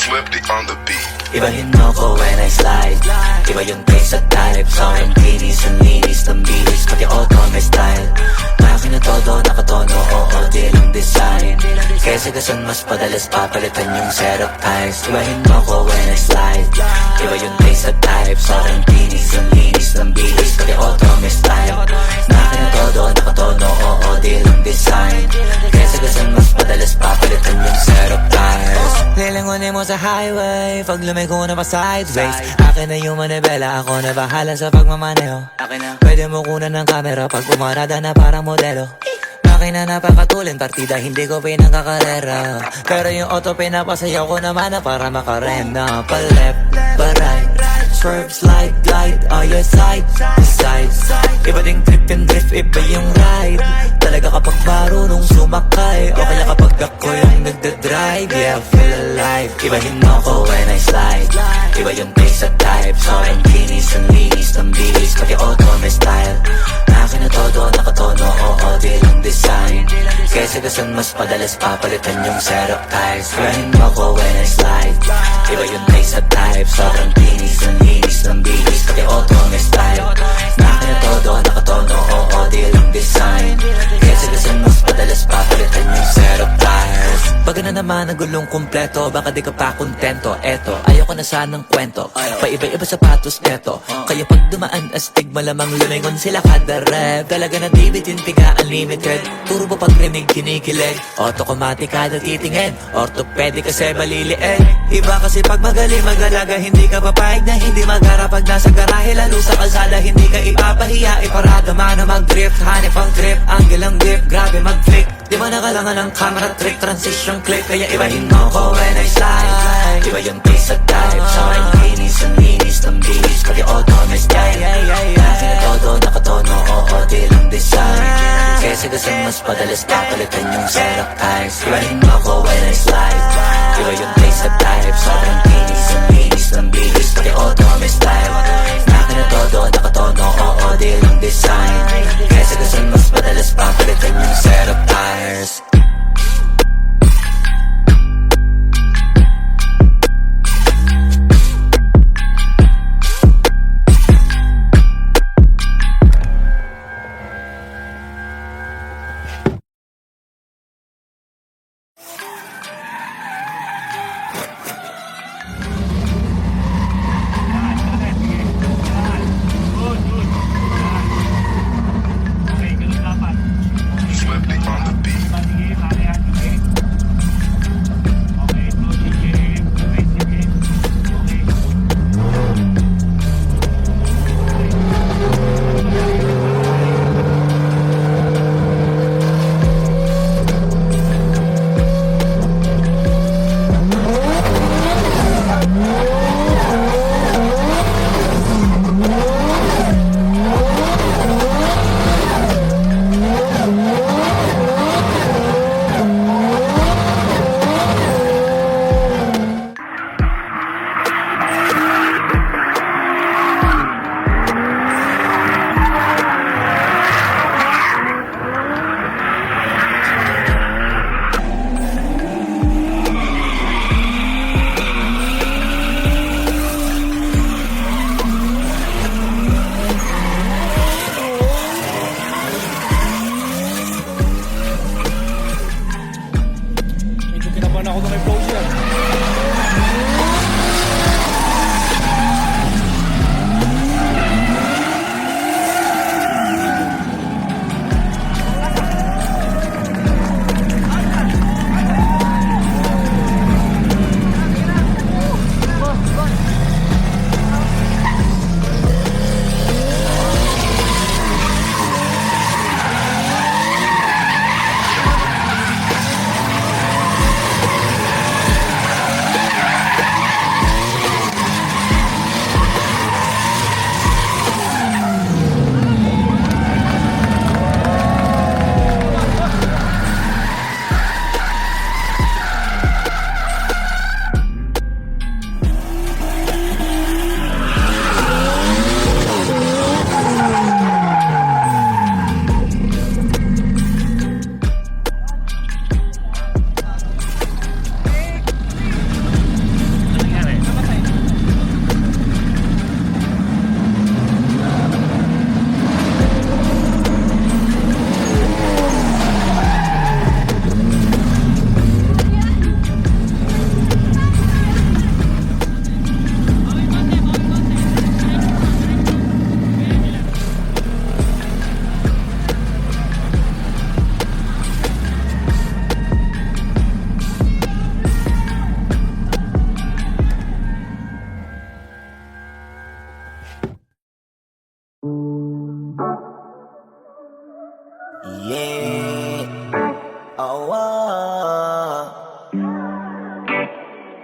Flippy on the beat. Ibahin mo ko when I slide. Iba yung taste at type. Sa akin kinis, ang linis ng bilis. Pati auto may style. Akin na todo, nakatono, oo, di lang design. Kesa gasan mas padalas papalitan yung setup ties. Ibahin mo ko when I slide. Iba yung taste at type. Sa akin kinis, ang linis ng bilis. Pati auto may style. Akin na todo, nakatono, oo, di lang design. Kesa gasan mas padalas papalitan yung setup ties. Lilingunin mo sa highway, pag lumiko na pa sideways. Akin na yung manibela, ako na bahala sa pagmamaneho. Pwede mo kunan ng camera pag umarada na parang modelo. Akin na napakatulin, partida hindi ko pinangkakarera. Pero yung auto pinapasayaw ko naman na para makarena. Pa left, pa right, swerve, slide, glide, on your side, side. Iba ding trip and drift, iba yung ride. Talaga kapag marunong sumakay, o kaya kapag ako yung nagdadrive. Yeah, feel alive. Ibahin mo ko when I slide. Iba yung pace at type. Sa akin kinis, ang linis ng bilis. Pati auto may style. Akin na todo, nakatono, oo, di lang design. Kesa gasan mas padalas papalitan yung setup ties. Ibahin mo ko when I slide. Iba yung pace at type. Sa akin kinis, ang linis ng bilis. Pati auto may style. Akin na todo, nakatono, oo, di lang design. Kesa gasan mas padalas papalitan yung setup ties. Pag na naman ang gulong kumpleto, baka di ka pa kontento. Eto, ayoko na sanang kwento. Paiba-iba sapatos neto. Kaya pag dumaan astig, malamang lumingon sila kada rep. Talaga na David yung tiga unlimited. Turbo pag rinig kinikilig. Automatic kada titingin. Orthopedic kasi maliliit. Iba kasi pag magaling mag-alaga, hindi ka papayag na hindi magharap. Pag nasa garahe lalo sa kalsada, hindi ka ipapahiya. Iparada man na mag-drift, hanip ang grip, angle ang grip, grabe mag-flick. Di ba nakalangan ng camera trick, transition click. Kaya ibahin mo ko when I slide. Iba yung pace at type. Sa akin kinis, ang linis ng bilis. Pati auto may style. Akin na todo, nakatono, oo, di lang design. Kesa gasan mas padalas papalitan yung setup ties. Ibahin mo ko when I slide. Iba yung pace at type. Sa akin kinis, ang linis ng bilis. Pati auto may style. Akin na todo, nakatono, oo, di lang design. Kesa gasan mas padalas papalitan yung setup ties.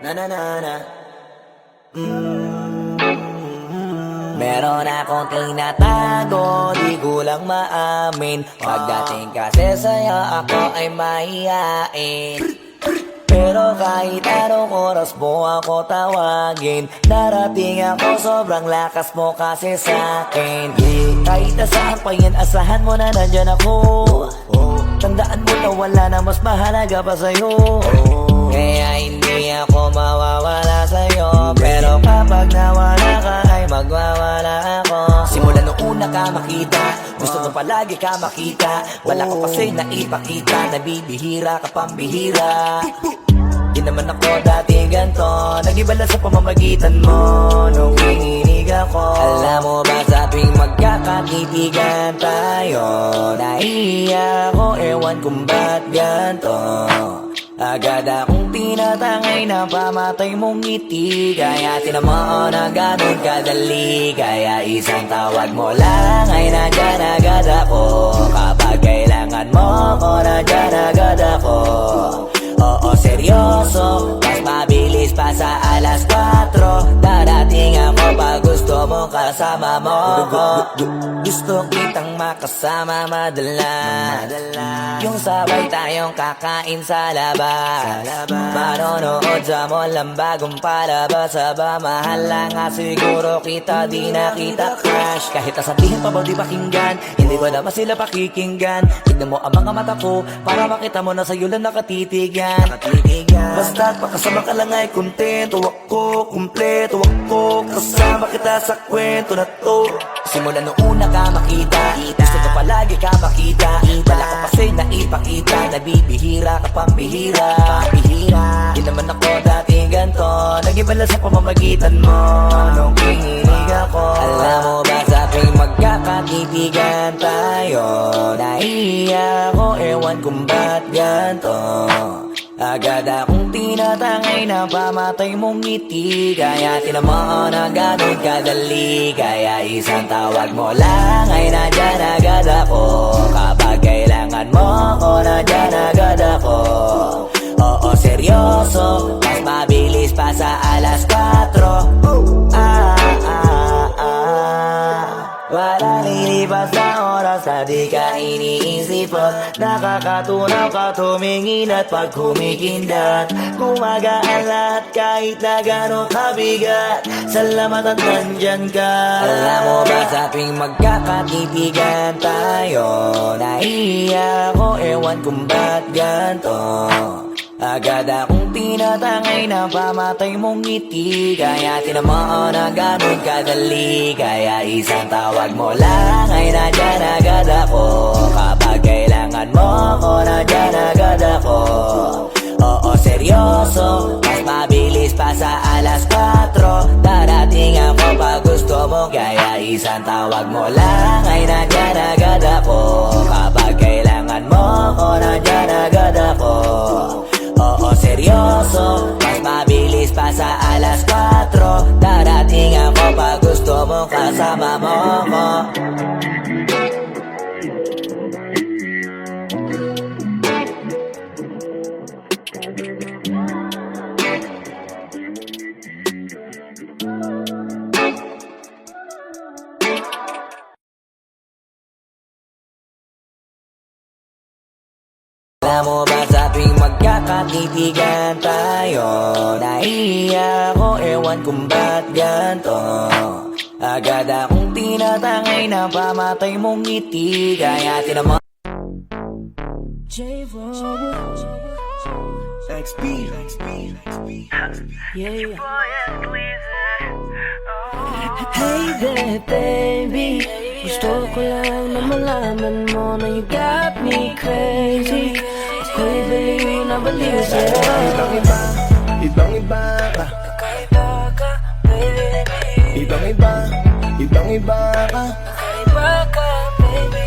Na na na na. Meron akong tinatago, di ko lang maamin. Pagdating kasi sa'yo, ako ay mahihain. Pero kahit anong oras mo ako tawagin, darating ako, sobrang lakas mo kasi sa'kin. Kahit nasaan pa yan, asahan mo na nandyan ako. Tandaan mo na wala na mas mahalaga pa sa'yo. Kaya hindi ako mawawala sa'yo, pero kapag nawala ka ay magwawala ako. Simula nung una ka makita, gusto mo palagi ka makita. Wala ka kasi naipakita, nabibihira ka pambihira. Di naman ako dati ganto, nag-iba lang sa pamamagitan mo nung kininig ako. Alam mo ba sa tuwing magkakatitigan tayo, nahiya ako, ewan kung ba't ganto. Agad akong tinatangay na pamatay mong ngiti, kaya tinamaan na ganun kadali. Kaya isang tawag mo lang ay nandyan agad ako. Kapag kailangan mo ko, nandyan agad ako. Oo, seryoso, mas mabilis pa sa alas 4. Darating ako pag gusto mo kasama mo ko. Gusto kitang makasama madalas, yung sabay tayong kakain sa labas. Manonood sa mall ng bagong palabas. Aba, mahal lang nga siguro kita, di na kita crush. Kahit nasabihin pa ba di pakinggan, hindi ko naman sila pakikinggan. Tignan mo ang mga mata ko, para makita mo na sa'yo lang nakatitigan. Basta't makasama ka lang ay kontento ako, kumpleto ako. Kasama kita sa kwento na to. Simula nung una ka makita, gusto ko palagi ka makita. Wala ka kasi naipakita, nabibihira ka pambihira. Di naman ako dati ganto, nag-iba lang sa pamamagitan mo nung kinilig ako. Alam mo ba sa tuwing magkakatitigan tayo, nahiya ako, ewan kung ba't ganto. Agad akong tinatangay na pamatay mong ngiti, kaya tinamaan na ganun kadali. Kaya isang tawag mo lang ay nandyan agad ako. Kapag kailangan mo ko, nandyan agad ako. Oo, seryoso, mas mabilis pa sa alas 4. Wala lilipas na oras na di ka iniisipot. Nakakatunaw ka tumingin at pag kumikindat, gumagaan lahat kahit na gano'ng kabigat. Salamat at nandyan ka. Alam mo ba sa tuwing magkakatitigan tayo, nahiya ako, ewan kung ba't ganto. Agad akong tinatangay na pamatay mong ngiti, kaya tinamaan na ganun kadali. Kaya isang tawag mo lang ay nandyan agad ako. Kapag kailangan mo ko, nandyan agad ako. Oo, seryoso, mas mabilis pa sa alas 4. Darating ako pag gusto mo, kaya isang tawag mo lang ay nandyan agad ako. Kapag kailangan mo ko, nandyan agad ako. Oo, seryoso, mas mabilis pa sa alas 4. Darating ako pag gusto mo kasama mo ko. Alam mo ba sa tuwing magkakatitigan tayo, nahiya ako, ewan kung ba't ganto. Agad akong tinatangay na pamatay mong ngiti, kaya tinamaan. Yeah. Hey there, baby. Gusto ko lang na malaman mo na you got me crazy. Ako'y baliw na baliw sa'yo. Ibang-iba, ibang-iba ka. Kakaiba ka, baby. Ibang-iba, ibang-iba ka. Kakaiba ka, baby.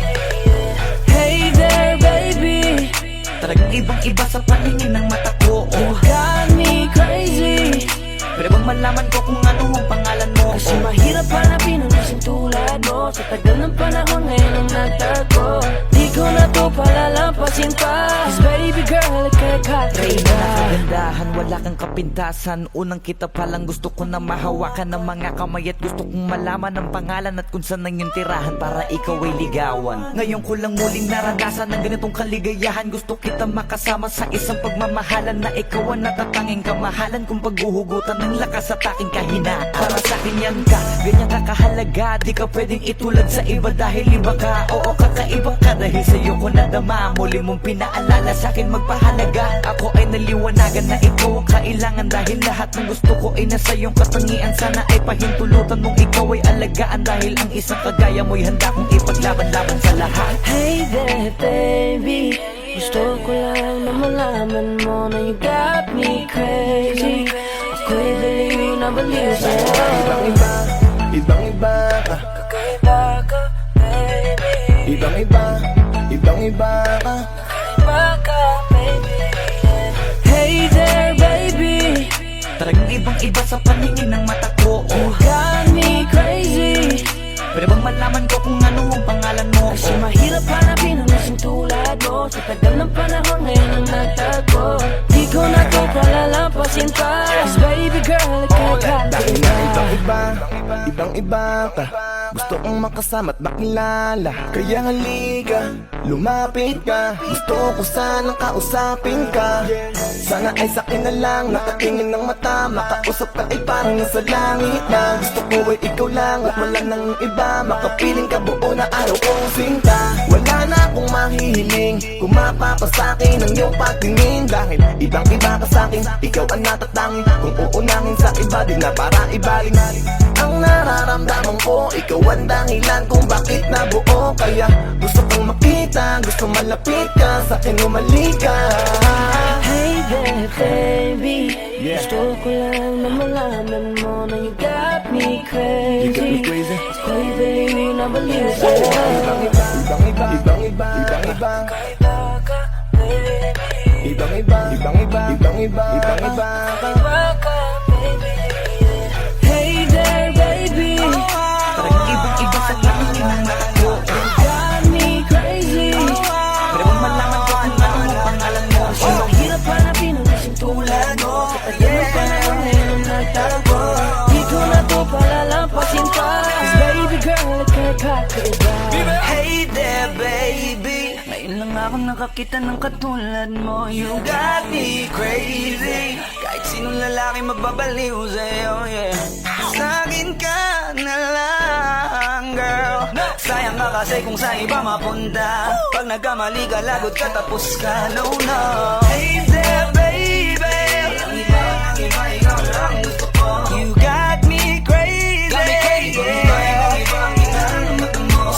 Hey there, baby. Talagang ibang-iba sa paningin ng mata ko. You got me crazy. Pwede bang malaman ko kung ano ang pangalan mo? Kasi mahirap hanapin ang kasing tulad mo. Sa tagal ng panahon ngayon ang nagtago. Di ko na to palalampasin pa. Cause baby girl, ika'y kakaiba. Kagandahan, wala kang kapintasan. Unang kita palang gusto ko na mahawakan ng mga kamay at gusto kong malaman ang pangalan at kung saan ang iyong tirahan para ikaw ay ligawan. Ngayon ko lang muling naranasan ng ganitong kaligayahan. Gusto kita makasama sa isang pagmamahalan na ikaw ang natatanging kamahalan kung paghuhugutan ng lakas at aking kahinaan. Para sa akin yan ka, ganyan ka kahalaga. Di ka pwedeng itulad sa iba dahil iba ka. Oo, kakaiba ka dahil sa'yo ko nadama. Muli mong pinaalala sa akin magpahalaga. Ako ay naliwanagan na ikaw ang kailangan dahil lahat ng gusto ko ay nasa iyong katangian. Sana ay pahintulutan mong ikaw ay alagaan dahil ang isang kagaya mo'y handa kong ipaglaban-laban sa lahat. Hey there baby, gusto ko lang na malaman mo na you got me crazy. Ako'y baliw na baliw sa'yo. Ibang-iba, ibang-iba ka. Kakaiba ka baby, Ibang-iba, ibang-iba ka. kakaiba ka baby. Hey there baby, Talagang ibang-iba sa paningin ng mata ko. you got me crazy. Pwede bang malaman ko kung ano ang pangalan mo? Kasi mahirap hanapin ang lasing tulad mo. Sa tagal ng panahon ngayon ang nagtagpo. Di ko na to palalampasin pa. Cause baby girl, Dahil na kakaiba. ibang-iba, ibang-iba ka. Gusto kong makasama at makilala. Kaya halika, lumapit ka. Gusto ko sanang kausapin ka. Sana ay sakin na lang, nakatingin ng mata. Makausap ka ay parang nasa langit na. Gusto ko ay ikaw lang at wala nang iba. Makapiling ka buo na araw kong sinta. Wala na akong mahihiling kung mapapasakin ang iyong pagtingin. Dahil ibang-iba ka sakin, ikaw ang natatangin. Kung uunangin sa iba, di na para ibaling. Ang nararamdaman ko, ikaw ang dahilan kung bakit nabuo. Kaya gusto kong makita, gusto malapit ka, sa akin umalik ka. Hey there baby, Yeah. gusto ko lang na malaman mo na you got me You got me crazy. crazy. Ako'y baliw na baliw sa'yo. Ibang-iba, ibang-iba, ibang-iba, ibang-iba. Kakaiba ka baby, Ibang-iba, ibang-iba, ibang-iba, ibang-iba ka. kakaiba ka baby. Hey there baby, Talagang ibang-iba sa paningin ng mata ko. got me crazy. Pwede bang malaman ko kung ano ang pangalan mo? Kasi mahirap hanapin ang lasing tulad mo. Sa tagal ng panahon ngayon ang nagtagpo. Di ko na to palalampasin pa. Cause baby girl, kakaiba. Hey there baby, ngayon lang ako nakakita ng katulad mo. You got me crazy. Kahit sinong lalaki magbabaliw sa'yo, yeah. Sa'kin ka na lang, girl. Sayang ka kasi kung sa iba mapunta. Pag nagkamali ka, lagot ka, tapos ka, no, no. Hey there baby, ang iba, ikaw lang gusto ko. You got me crazy,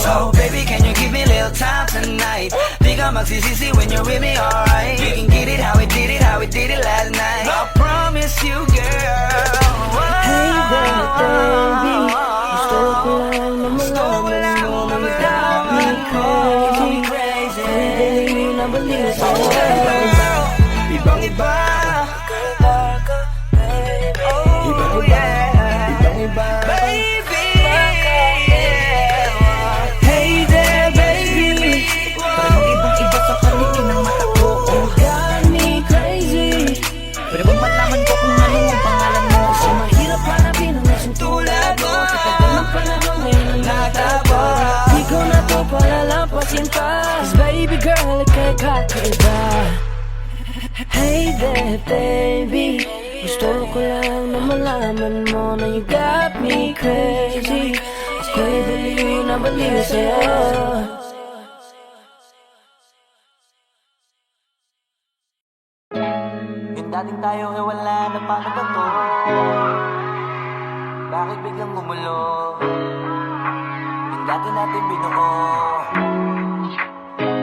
So baby, can you give me a little time tonight? Di ka magsisisi when you're with me, alright? We can get it how we did it, how we did it last night. I promise you, girl. Hey there baby, gusto ko lang na malaman mo na you got me crazy. Ako'y baliw na baliw sa'yo. Ibang-iba, Kakaiba ka baby, ibang-iba, ibang-iba ka. Baby, hey there, baby. Talagang ibang-iba sa paningin ng mata ko. you got me crazy. Pwede bang malaman ko kung ano ang pangalan mo? Kasi mahirap hanapin ang lasing tulad mo. Sa tagal ng panahon ngayon ang nagtagpo. Di ko na to palalampasin pa. Cause baby girl, kakaiba. Hey there baby, gusto ko lang na malaman mo na you got me crazy. Ako'y baliw na baliw sa'yo. Yung dating tayo ay wala na paano ba to? Bakit biglang gumulo? Yung dati natin binuo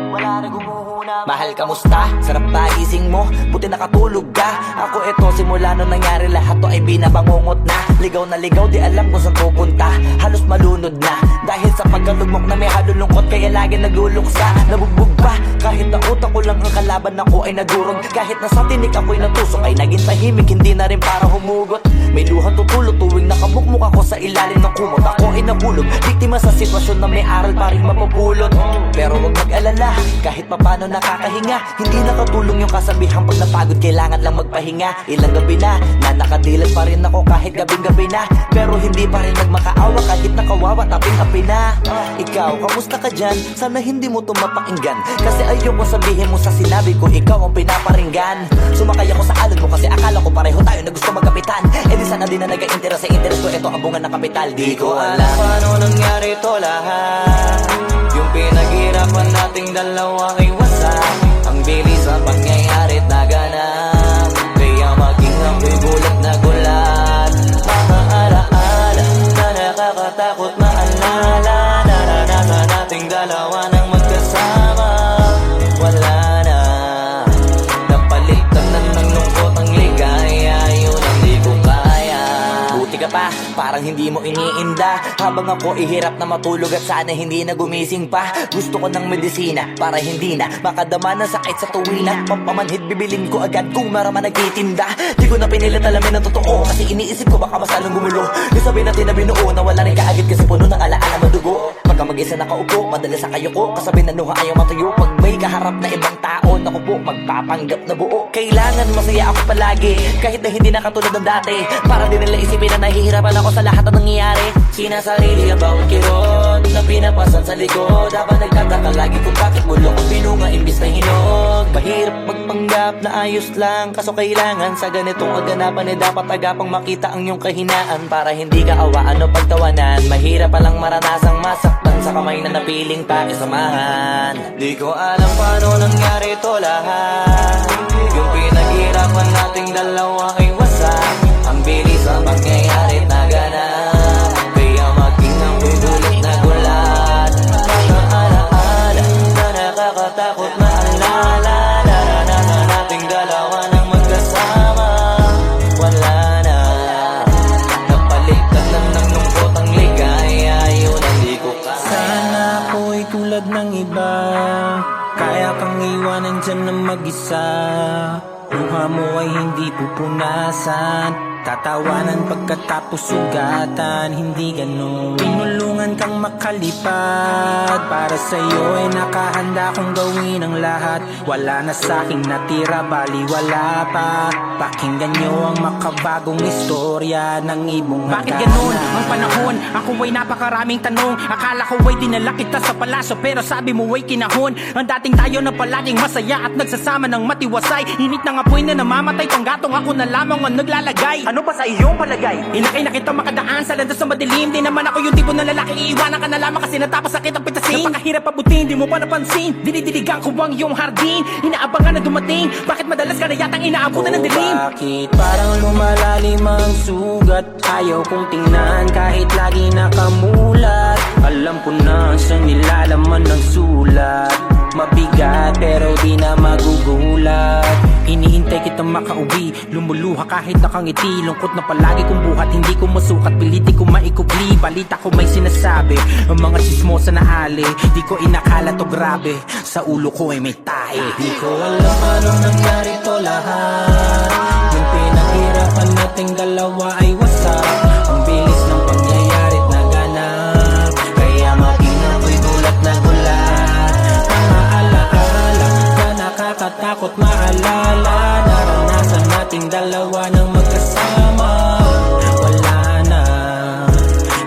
wala na gumuhuna. Mahal, kamusta? Sarap ba gising mo? Buti nakatulog ka. Ako eto, simula nung nangyari lahat to ay binabangungot na. Ligaw na ligaw, di alam kung saan pupunta. Halos malunod na dahil sa pagkalugmok na may halulungkot. Kaya lagi nagluluksa, nabugbog pa. Kahit na utak ko lang ang kalaban, ako ay nagurog. Kahit na sa tinik ako'y natusok, ay naging tahimik, hindi na rin para humugot. May luhan tutulog tuwing nakabukmuk ako sa ilalim ng kumot. Ako ay nahulog, biktima sa sitwasyon na may aral pa rin mapupulot. Pero huwag mag-alala, kahit papano nakakahinga. Hindi nakatulong yung kasabihan, pag napagod kailangan lang magpahinga. Ilang gabi na nakadilat pa rin ako kahit gabing-gabi na, pero hindi pa rin nagmakaawa kahit nakawawa taping-api na. Ikaw, kamusta ka dyan? Sana hindi mo to mapakinggan, kasi ayoko sabihin mo sa sinabi ko ikaw ang pinaparinggan. Sumakay ako sa alon mo kasi akala ko pareho tayo na gusto magkapitan. Eh di sana din na nag-interest sa interest ko, ito ang bunga ng kapital. Di ko alam paano nangyari to lahat. Yung pinaghirapan nating dalawa ay wasak. Ang bilis ang pangyayari't naganap, kaya maging ako'y gulat na gulat. Mga alaala na nakakatakot maalala, naranasan nating dalawa nang magkasama. Wala na, napalitan na ng lungkot ang ligaya, yun ang di ko kaya. Buti ka pa, parang hindi mo iniinda, habang ako ihirap na matulog at sana hindi na gumising pa. Gusto ko ng medisina para hindi na makadama ng sakit sa tuwina. Pampamanhid bibilin ko agad kung marama nagtitinda. Di ko na pinilit alamin ang totoo, kasi iniisip ko baka masalong gumulo. Yung sabi natin na binuo na wala rin kaagad kasi puno ng alaala madugo. Pagka mag-isa nakaupo, madalas sa kayo ko, kasabi na luha ayaw matuyo. Pag may kaharap na ibang tao, naku po, magpapanggap na buo. Kailangan masaya ako palagi, kahit na hindi na katulad ng dati. Para din nila isipin na nahihirapan ako sa lahat ng nangyayari. Sinasarili ang bawat kirot na pinapasan sa likod, habang nagtataka lagi kung bakit mulo ko pinunga imbis na hinog. Mahirap magpanggap na ayos lang, kaso kailangan sa ganitong kaganapan eh dapat agapang makita ang iyong kahinaan, para hindi ka awaan o pagtawanan. Mahirap palang maranasang masaktan sa kamay na napiling pakisamahan. Di ko alam paano nangyari to lahat. Yung pinaghirapan nating dalawa ay wasak. Ang bilis ang pangyayari't naganap, kaya maging ako'y gulat na gulat. Mga alaala na nakakatakot maalala, naranasan nating dalawa nang magkasama. Wala na, napalitan na ng lungkot ang ligaya, yun ang di ko kaya. Sana ako'y tulad ng iba, kaya kang iwanan dyan ng mag-isa. Luha mo ay hindi pupunasan, tatawanan pagkatapos sugatan. Hindi ganon, pinulungan kang makalipad. Para sa'yo ay nakahanda kong gawin ang lahat. Wala na sa'king natira, bali wala pa. Pakinggan nyo ang makabagong istorya ng ibong Bakit ganun ang panahon? Ako ay napakaraming tanong. Akala ko ay dinala kita sa palaso, pero sabi mo ay kinahon. Ang dating tayo na palaging masaya at nagsasama ng matiwasay. Init ng apoy na namamatay, panggatong ako na lamang ang naglalagay. Ano pa sa iyong palagay? Inakay na kita makadaan sa landas na madilim. Di naman ako yung tipo na lalaki, iiwanan ka na lamang kasi natapos sakit ang pitasin. Napakahirap pabutin, di mo pa napansin. Dinidiligan ko ang iyong hardin, inaabangan na dumating. Bakit madalas ka na yatang inaabutan ng dilim? Bakit parang lumalalim ang sugat? Ayaw kong tingnan kahit lagi nakamulat. Alam ko na sa nilalaman ng sulat. Mabigat pero di na magugulat. Hinihintay kitang makauwi, lumuluha kahit nakangiti. Lungkot na palagi kong buhat, hindi ko masukat. Piliti ko maikubli, balita ko may sinasabi. Ang mga chismosa na ali, di ko inakala to grabe. Sa ulo ko ay may tahi. Di ko alam paano nangyari to lahat. Yung pinaghirapan nating dalawa ay wasak. Ang bilis ng pangyayari't naganap, kaya maging ako'y gulat na gulat. Mga alaala na nakakatakot maalala, naranasan nating dalawa nang magkasama. Wala na,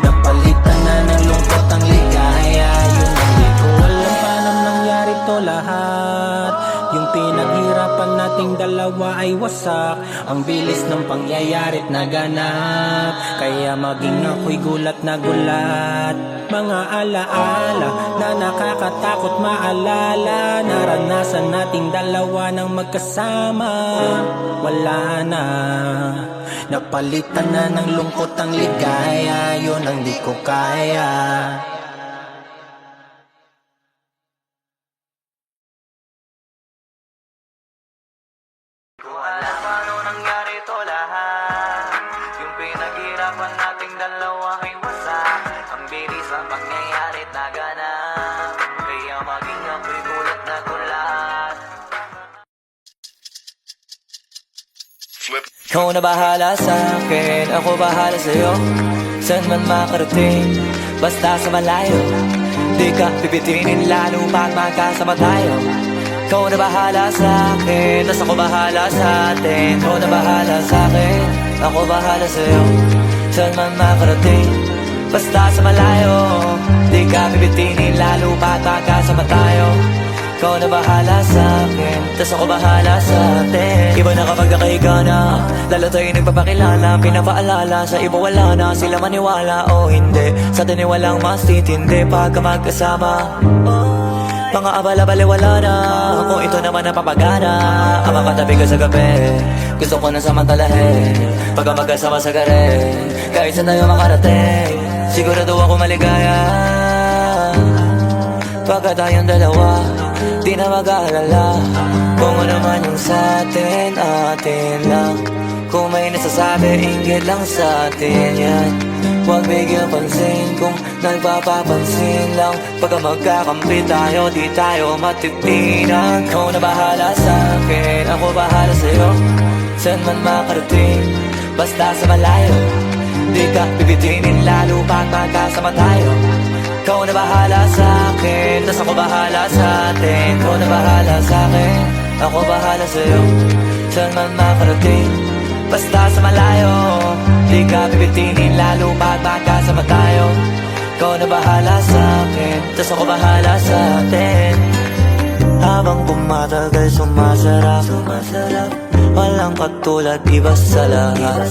napalitan na ng lungkot ang ligaya. Yun ang di ko alam paano nangyari to lahat. Yung pinaghirapan nating dalawa ay wasak. Ang bilis ng pangyayari't naganap, kaya maging ako'y gulat na gulat. Mga alaala na nakakatakot maalala, naranasan nating dalawa nang magkasama. Wala na, napalitan na ng lungkot ang ligaya. Yun ang di ko kaya. Alam paano nangyari to lahat. Yung pinaghirapan nating dalawa ay wasak. Ang bilis ang pangyayarit naganap, kaya maging ako'y gulat na gulat. Ikaw na bahala sa akin, ako bahala sa'yo. Saan man makarating, basta sa malayo. Di ka pipitinin lalo pag magkasama tayo. Ikaw na bahala sa'kin, tas ako bahala sa'tin. Ikaw na bahala sa'kin, ako bahala sa'yo. Saan man makarating, basta sa malayo. Di ka bibitinin, lalo pat magkasama tayo. Ikaw na bahala sa'kin, tas ako bahala sa'tin. Iba na kapag nakahiga na, lalo tayo nagpapakilala. Pinapaalala, sa iba wala na, sila maniwala o hindi. Sa atin ay walang mas titindi pagka magkasama. Mga abala-bali wala na, kung ito naman ang papagana. Ang makatabi ko sa gabi, gusto ko na samantalahin. Pagka magkasama sa gare, kahit saan tayo makarating, sigurado ako maligaya. Pagka tayong dalawa, di na mag-aalala kung ano man yung sa'tin, atin lang. Kung may nasasabi, inggit lang sa'tin yan. Huwag bigyan pansin kung nagpapapansin lang. Pagka magkakampi tayo, di tayo matitinan. Ikaw na bahala sa'kin, ako bahala sa'yo. Saan man makarating, basta sa malayo. Di ka bibitinin, lalo pag magkasama tayo. Ikaw na bahala sa'kin, tas ako bahala sa'tin. Ikaw na bahala sa'kin, ako bahala sa'yo. Saan man makarating, basta sa malayo. Di ka bibitinin, lalo pag magkasama tayo. Ikaw na bahala sa'kin, tas ako bahala sa'tin. Habang tumatagal sumasarap, walang katulad, iba sa lahat.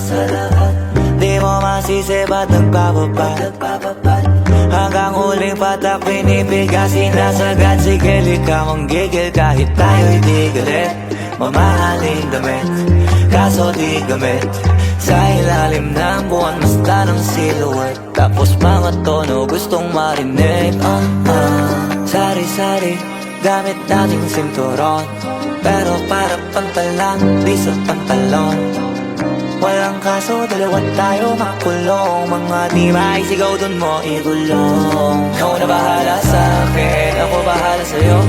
Di mo masisi ba't nagpapabad, hanggang huling patak pinipigasin na sagad. Sige, lika mong gigil kahit tayo'y di galit. Mamahaling damit, kaso di gamit. Sa ilalim ng buwan, basta ng silhouette. Tapos mga tono gustong marinig. Sari-sari, gamit nating sinturon. Pero para pantalan, di sa pantalon. Walang kaso, dalawa tayo makulong. Mga di maisigaw dun mo igulong. Ikaw na bahala sa'kin, ako bahala sa'yo.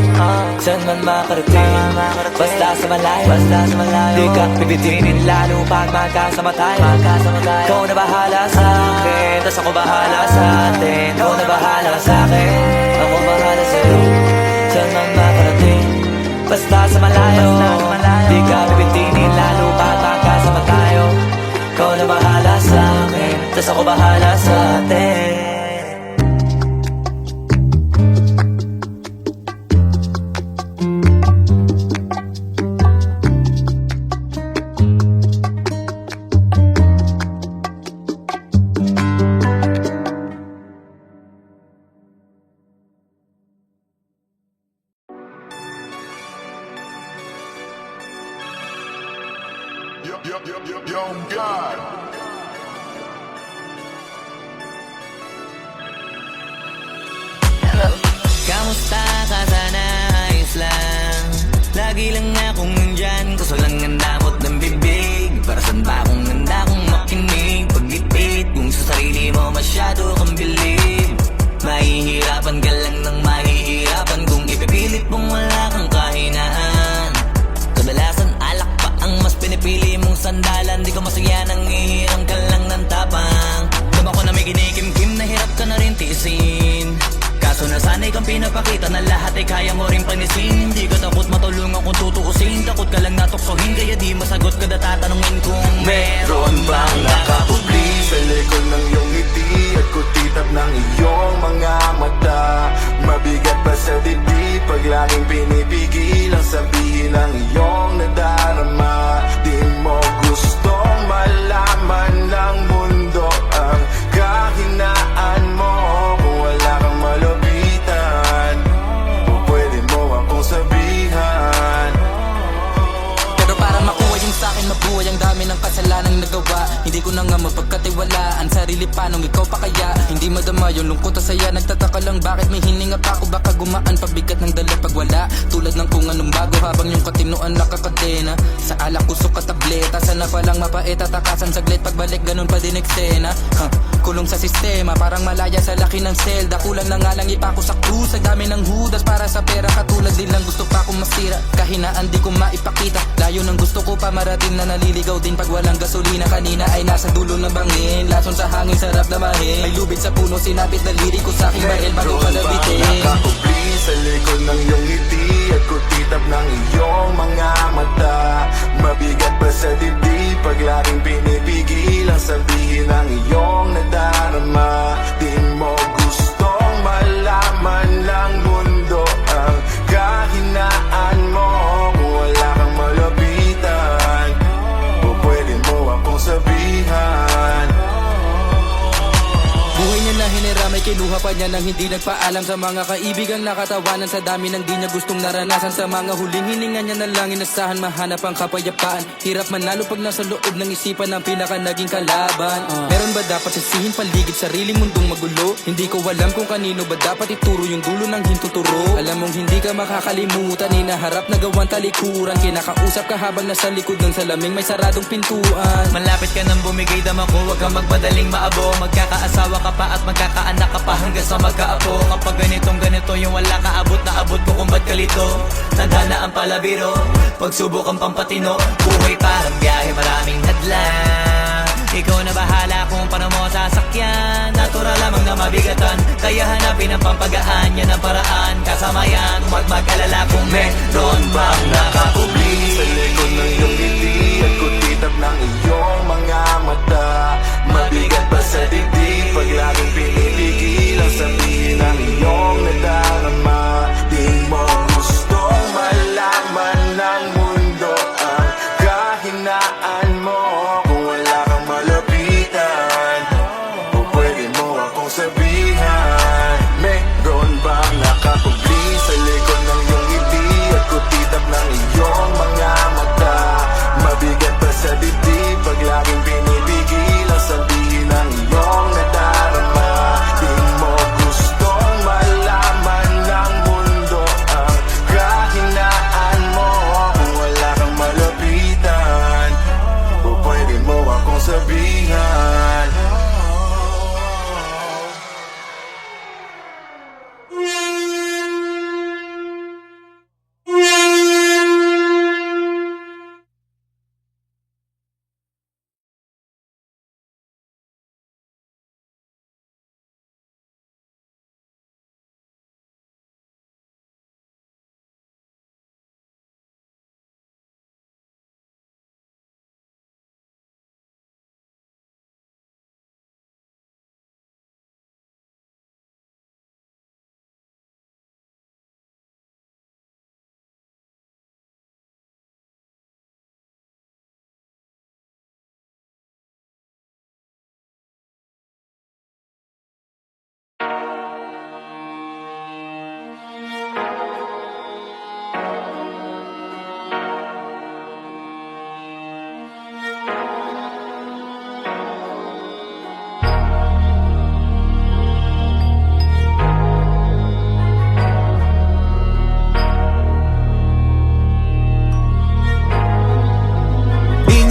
Saan man makarating, basta sa malayo. Di ka bibitinin, lalo pag magkasama tayo. Ikaw na bahala sa'kin, tas ako bahala sa'tin. Ikaw na bahala sa'kin, ako bahala sa'yo. Saan man makarating, basta sa malayo. Di ka bibitinin, lalo pag magkasama tayo. Ikaw na bahala sa'kin, tas ako bahala sa'tin. Yo, God. Kamusta ka sana, ayos lang. Lagi lang akong nandyan, kaso lang ang damot ng bibig. Para saan ba akong handa kung makinig? Pag-ipit, kung sa sarili mo masyado kang bilib. Mahihirapan ka lang ng mahihirapan kung ipipilit mong wala kang kahinaan. Kadalasan alak pa ang mas pinipili mong sandalan. Di ka masaya nang ihirang ka lang ng tapang. Dama ko na may kinikim-kim, nahirap ka na rin tiisin. Kaso nasanay kang pinapakita na lahat ay kaya mo rin panisin. Hindi ka takot matulungan kung tutuusin. Takot ka lang natuksohin, kaya di masagot ka na tatanungin kung Meron bang nakatubli sa likod ng iyong ngiti at kutitap ng iyong mga mata? Mabigat pa sa dibdib pag laging pinipigil ang sabihin ng iyong nadarama. Di mo gustong malaman ng mundo ang kahinaan mo. Kung wala kang malapitan, o pwede mo akong sabihan. Pero para makuha yung sa'kin, mabuhay ang dami ng kasalanang nagawa. Hindi ko na nga mapagkatiwalaan sarili pa nung ikaw pa kaya. Hindi madama yung lungkot at saya. Nagtataka lang bakit may hininga pa ako. Baka gumaan pabigat ng dala pag wala. Tulad ng kung anong bago habang yung katinuan nakakadena. Sa alak kusok at tableta, sana palang mapait at takasan saglit. Pagbalik ganun pa din eksena. Kulong sa sistema, parang malaya sa laki ng selda. Kulang na nga lang ipako sa krus. Ang dami ng hudas para sa pera. Katulad din lang gusto pa akong masira. Kahinaan di ko maipakita. Layo ng gusto ko pa marating na naliligaw din pag walang gasolina. Kanina ay nasa dulo ng bangin, lason sa hangin, sarap na mahin. May lubid sa puno, sinapit na lirik ko sa aking baril bago palabitin. Nakakubli sa likod ng iyong ngiti at kutitap ng iyong mga mata. Mabigat pa sa dibdib pag laging pinipigil ang sabihin ng iyong nadarama. Di mo gustong malaman ng mundo ang kahinaan mo. Kung wala kang malapitan, o pwede mo akong sabihan. Buhay niya na hinira, may kinuha pa niya nang hindi nagpaalam sa mga kaibigang nakatawanan. Sa dami ng di niya gustong naranasan, sa mga huling hininga niya na lang inasahan, mahanap ang kapayapaan. Hirap manalo pag nasa loob ng isipan ng pinaka naging kalaban. Meron ba dapat sisihin paligid sariling mundong magulo? Hindi ko alam kung kanino ba dapat ituro yung dulo ng hintuturo. Alam mong hindi ka makakalimutan, inaharap na gawan talikuran. Kinakausap ka habang nasa likod ng salaming may saradong pintuan. Malapit ka nang bumigay dama ko, huwag kang magmadaling maabo. Magkakaasawa ka pa at magkakaanak ka pa hanggang sa magkaapo. Kapag ganito yung wala ka abot na abot ko kung ba't kalito. Tadhana ang palabiro, pagsubok ang pampatino. Buhay parang biyahe, maraming hadlang. Ikaw na bahala kung paano mo sasakyan. Natural lamang na mabigatan, kaya hanapin ang pampagaan. Yan ang paraan, kasama yan. Huwag mag-alala kung meron bang nakakubli Sa likod ng iyong ngiti at kutitap ng iyong mga mata. Mabigat pa sa dibdib pag laging pinipigil ang sabihin ng iyong nadarama. Di mo gustong malaman ng mundo ang kahinaan mo. Kung wala kang malapitan, o pwede mo akong sabihan. Meron bang nakakubli sa likod ng iyong ngiti at kutitap ng iyong mga mata. Mabigat pa sa dibdib pag laging pinipigil ang sabihin ng iyong nadarama. Di mo gustong malaman ng mundo ang kahinaan mo. Kung wala kang malapitan, o pwede mo akong sabihan.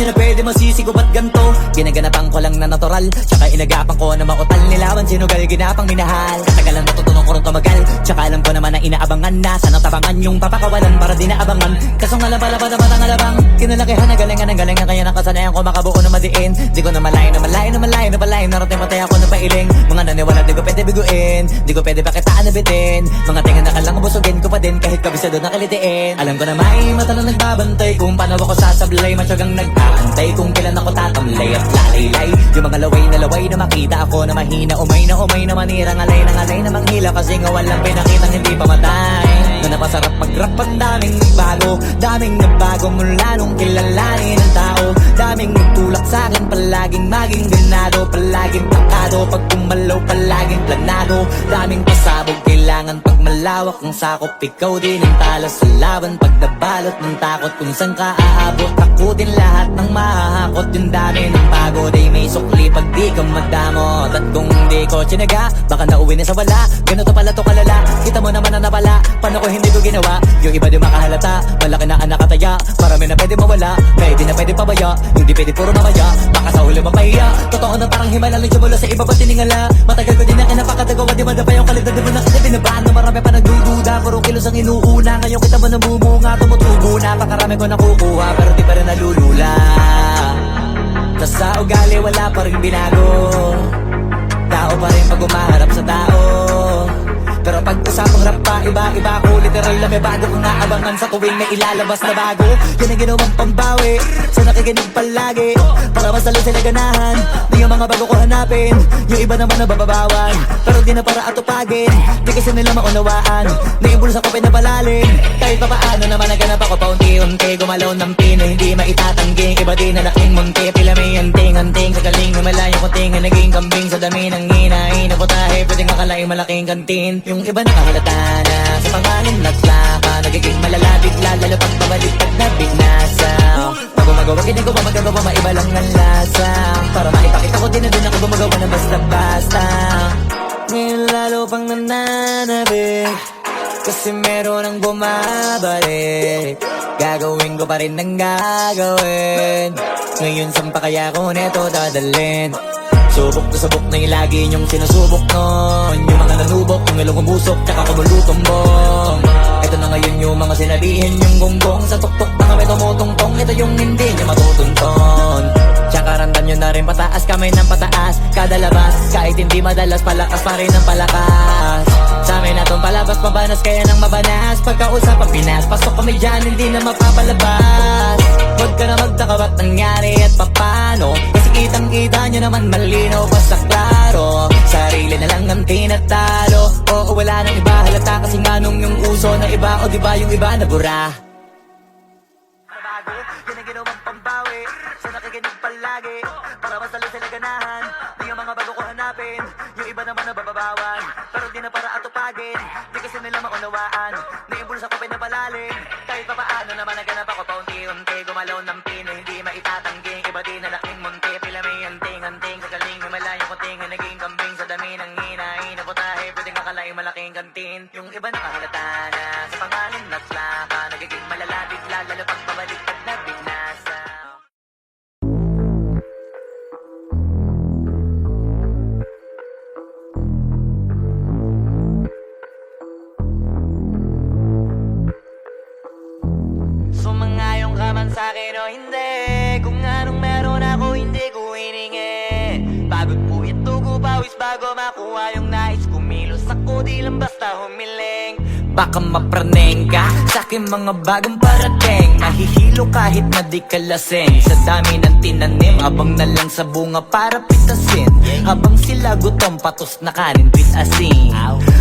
Pwede masisi ko ba't ganto? Ginaganapan ko lang na natural, tsaka inagapan ko na mautal. Nilawan sinugal, ginapang minahal. Katagalan natutunan ko rin tumagal, tsaka alam ko naman na inaabangan na. Sana tabangan yung papakawalan para di naabangan. Kaso nga lang pala ba dapat ang alabang kinalakihan na galingan ng galingan, kaya nakasanayan ko makabuo na madiin. Di ko na malayo na malayo na malayo na malayo. Narating matay ako na pailing. Mga naniwala di ko pwede biguin, di ko pwede pakitaan na bitin. Mga tingan na kalang busugin ko pa din kahit kabisado na kalitiin. Alam ko na may mata na nagbabantay kung paano ako sasablay. Matyagang nag-aantay kung kailan ako tatamlay at lalaylay. Yung mga laway na makita ako na mahina, umay na manira. Ngalay na manghila kasi nga walang pinakitang hindi pamatay. Na napasarap mag-rap ang daming nagbago mula nung kilalanin ang tao. Daming nagtulak sa'kin, palaging maging ganado, palaging takado, pag kumalaw palaging planado. Daming pasabog, kailangan pag malawak ang sakop. Ikaw din ang talas sa laban, pag nabalot ng takot. Kung saan ka aabot, ako din lahat ng mahahakot. Yung dami ng pagod ay may sukli pag di ka magdamot. At kung di ko tsinaga, baka nauwi na sa wala. Ganito pala to kalala, kita mo naman na napala. Paano ko hindi ko ginawa, yung iba di makahalata. Malaki na anak kataya, marami na pwede mawala. Pwede na pwede pabaya, hindi pwede puro mamaya. Baka sa huli mapahiya, totoo na parang himala lang siya mula sa iba ba tiningala. Matagal ko din na kinapakatagawa, di manda pa yung kalidad. Di mo na kasi binabaan na marami pa nagdududa. Puro kilos ang inuuna, ngayon kita mo namumunga. Tumutubo na, pakarami ko nakukuha, pero di pa rin nalulula. Tas sa ugali wala pa rin binago, tao pa rin pag umaharap sa tao. Pero pag usapang rap pa, iba-iba ko. Literal na may bago kong naabangan sa tuwing may ilalabas na bago. Yan ang ginawang pambawi sa nakikinig palagi, para mas lalo sila ganahan na yung mga bago ko hanapin. Yung iba naman nababawan, pero di na para atupagin. Di kasi nila maunawaan na yung bulsa ko pinapalalim. Kahit pa paano naman naganap ako paunti-unti, gumalaw ng pino, hindi maitatanggi. Iba din na laking munti, pila may anting-anting. Sa galing na malayo kunting na naging kambing. Sa dami ng hinahin na putahe, pwedeng akalaing malaking kantin. Yung iba nakahalata na sa pangalan nagplaka, nagiging malala bigla, lalo pag pabaliktad na bignasa. Pag gumagawa, hindi ko pa magagawa, maiba lang ang lasa. Para maipakita ko din na din ako gumagawa ng basta-basta. Ngayon lalo pang nananabik, kasi meron ang bumabalik. Gagawin ko pa rin ang gagawin. Ngayon saan pa kaya ko neto dadalhin? Subok na subok na yung lagi niyong sinusubok nun. Yung mga nanubok, yung ilong umusok, tsaka kumulutumbong. Ito na ngayon yung mga sinabihin yung gonggong. Sa tuktok na kami tumutungtong, ito yung hindi niya matutunton. Tsaka randam nyo na rin pataas, kamay ng pataas. Kada labas, kahit hindi madalas, palakas pa rin ang palakas. Sa amin na tong palabas, mabanas kaya nang mabanas. Pagkausapang Pinas, pasok kami dyan, hindi na mapapalabas. Huwag ka na magtaka ba't nangyari at papano, kasi kitang-kita nyo naman malinaw basta klaro. Sarili na lang ang tinatalo, oo wala nang iba halata, kasi nga nung yung uso na iba, o diba yung iba nabura. Nabago, yan ang ginawang pambawi sa nakikinig palagi, para mas lalo sila ganahan na yung mga bago ko hanapin. Yung iba naman nababawan, pero di na para atupagin. Di kasi nila maunawaan na yung bulsa ko pinapalalim. Kahit pa paano naman naganap ako paunti-unti, gumalaw ng pino, hindi maitatanggi. Iba din na laking munti, pila may anting-anting. Sa galing na malayo kunting na naging kambing. Sa dami ng hinahin na putahe, pwedeng akalaing malaking kantin. Yung iba nakahalata na sa pangalan nagplaka, nagiging malala bigla, lalo pag pabaliktad na bignasa. Sumangayong ka man sa'kin o hindi, kung anong meron ako hindi ko hiningi. Pagod po ito ko pawis bago makuha yung nais. Kumilos ako di lang basta humiling. Baka mapraneng ka sa'king mga bagong parating. Mahihilo kahit na di ka lasing. Sa dami ng tinanim, abang na lang sa bunga para pitasin. Habang sila gutom, patos na kanin, with asin.